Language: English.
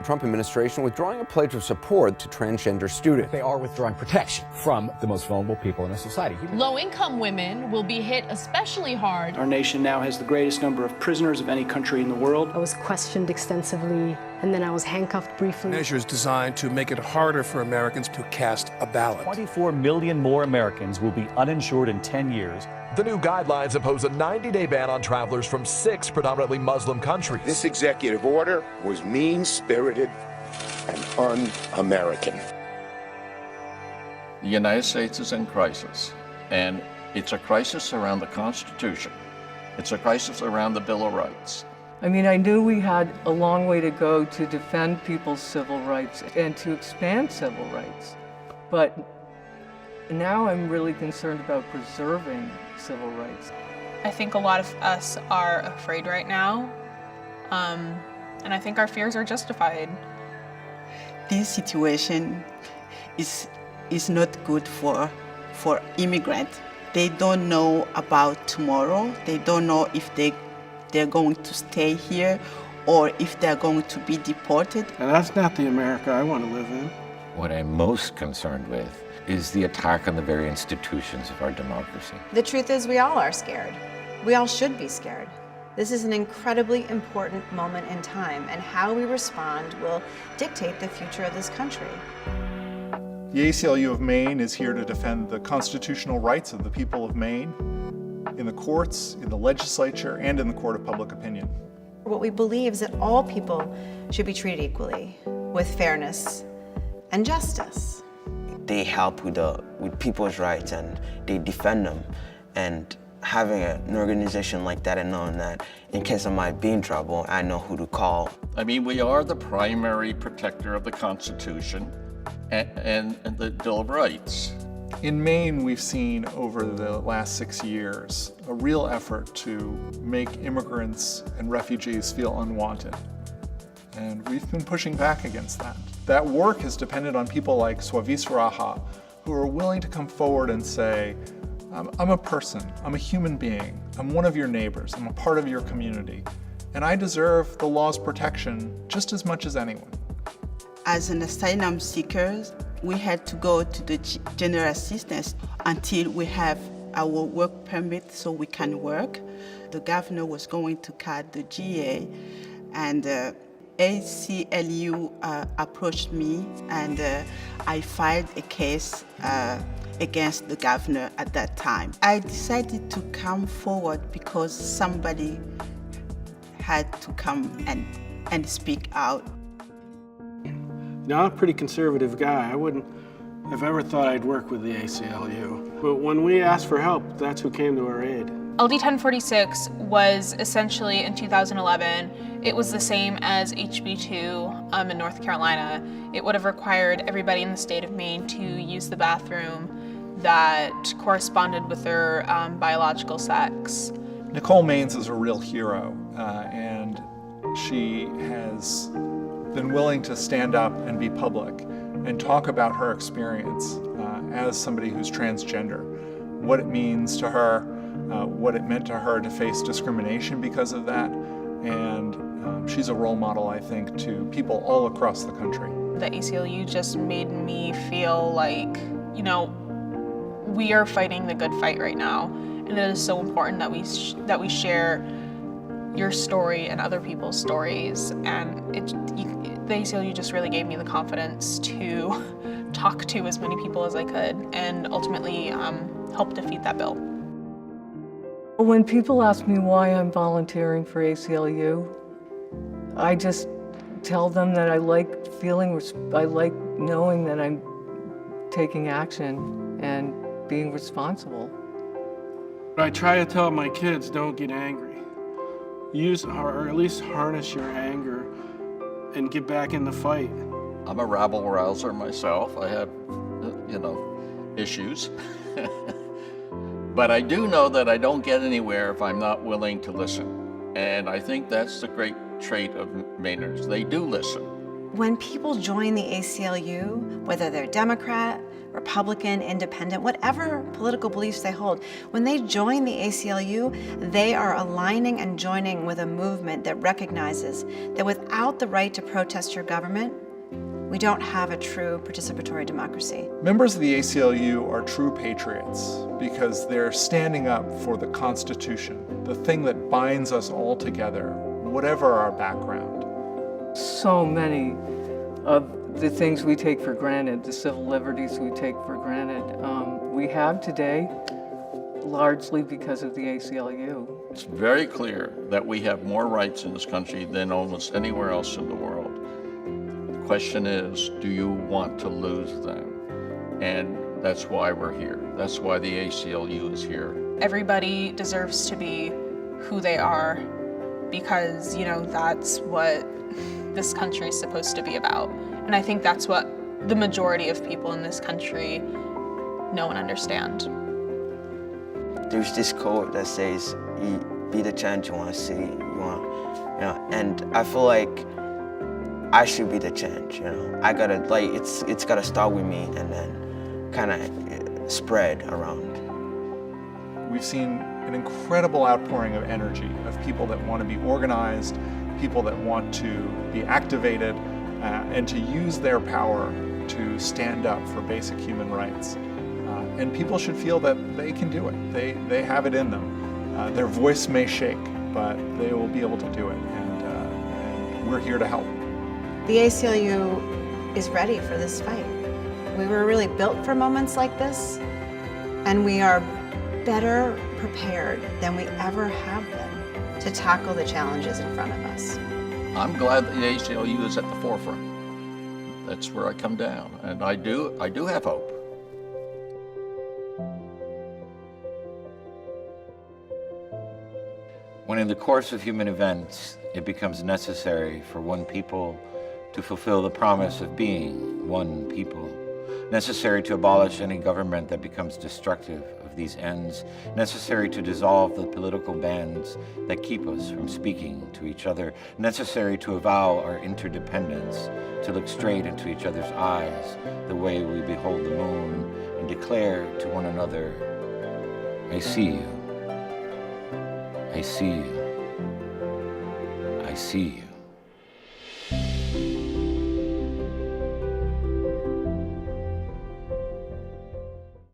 Trump administration withdrawing a pledge of support to transgender students. They are withdrawing protection from the most vulnerable people in our society. Low-income women will be hit especially hard. Our nation now has the greatest number of prisoners of any country in the world. I was questioned extensively, and then I was handcuffed briefly. Measures designed to make it harder for Americans to cast a ballot. 24 million more Americans will be uninsured in 10 years. The new guidelines impose a 90-day ban on travelers from 6 predominantly Muslim countries. This executive order was mean-spirited and un-American. The United States is in crisis, and it's a crisis around the Constitution. It's a crisis around the Bill of Rights. I mean, I knew we had a long way to go to defend people's civil rights and to expand civil rights, but now I'm really concerned about preserving civil rights. I think a lot of us are afraid right now, and I think our fears are justified. This situation is not good for immigrants. They don't know about tomorrow. They don't know if they're going to stay here or if they're going to be deported. And that's not the America I want to live in. What I'm most concerned with is the attack on the very institutions of our democracy. The truth is we all are scared. We all should be scared. This is an incredibly important moment in time, and how we respond will dictate the future of this country. The ACLU of Maine is here to defend the constitutional rights of the people of Maine in the courts, in the legislature, and in the court of public opinion. What we believe is that all people should be treated equally, with fairness and justice. They help with people's rights and they defend them. And having an organization like that and knowing that in case I might be in trouble, I know who to call. I mean, we are the primary protector of the Constitution and the Bill of Rights. In Maine, we've seen over the last 6 years a real effort to make immigrants and refugees feel unwanted. And we've been pushing back against that. That work has depended on people like Swaviswaraha, who are willing to come forward and say, I'm a person, I'm a human being, I'm one of your neighbors, I'm a part of your community, and I deserve the law's protection just as much as anyone. As an asylum seeker, we had to go to the general assistance until we have our work permit so we can work. The governor was going to cut the GA, and ACLU approached me, and I filed a case against the governor at that time. I decided to come forward because somebody had to come and speak out. Now, I'm a pretty conservative guy. I wouldn't have ever thought I'd work with the ACLU. But when we asked for help, that's who came to our aid. LD 1046 was essentially, in 2011, it was the same as HB2 in North Carolina. It would have required everybody in the state of Maine to use the bathroom that corresponded with their biological sex. Nicole Maines is a real hero, and she has been willing to stand up and be public and talk about her experience as somebody who's transgender, what it means to her, what it meant to her to face discrimination because of that, and she's a role model, I think, to people all across the country. The ACLU just made me feel like, you know, we are fighting the good fight right now, and it is so important that we share your story and other people's stories, and the ACLU just really gave me the confidence to talk to as many people as I could and ultimately help defeat that bill. When people ask me why I'm volunteering for ACLU, I just tell them that I like knowing that I'm taking action and being responsible. I try to tell my kids, don't get angry. Use, or at least harness your anger and get back in the fight. I'm a rabble-rouser myself. I have, issues. But I do know that I don't get anywhere if I'm not willing to listen. And I think that's the great trait of Mainers. They do listen. When people join the ACLU, whether they're Democrat, Republican, independent, whatever political beliefs they hold, when they join the ACLU, they are aligning and joining with a movement that recognizes that without the right to protest your government, we don't have a true participatory democracy. Members of the ACLU are true patriots because they're standing up for the Constitution, the thing that binds us all together, whatever our background. So many of the things we take for granted, the civil liberties we take for granted, we have today largely because of the ACLU. It's very clear that we have more rights in this country than almost anywhere else in the world. The question is, do you want to lose them? And that's why we're here. That's why the ACLU is here. Everybody deserves to be who they are because, you know, that's what this country is supposed to be about. And I think that's what the majority of people in this country know and understand. There's this quote that says, be the change you want to see, and I feel like I should be the change, I gotta, it's gotta start with me and then kind of spread around. We've seen an incredible outpouring of energy of people that want to be organized, people that want to be activated, and to use their power to stand up for basic human rights. And people should feel that they can do it. They have it in them. Their voice may shake, but they will be able to do it, and we're here to help. The ACLU is ready for this fight. We were really built for moments like this, and we are better prepared than we ever have been to tackle the challenges in front of us. I'm glad that the ACLU is at the forefront. That's where I come down, and I do have hope. When in the course of human events, it becomes necessary for one people to fulfill the promise of being one people, necessary to abolish any government that becomes destructive of these ends, necessary to dissolve the political bands that keep us from speaking to each other, necessary to avow our interdependence, to look straight into each other's eyes the way we behold the moon and declare to one another, I see you, I see you, I see you.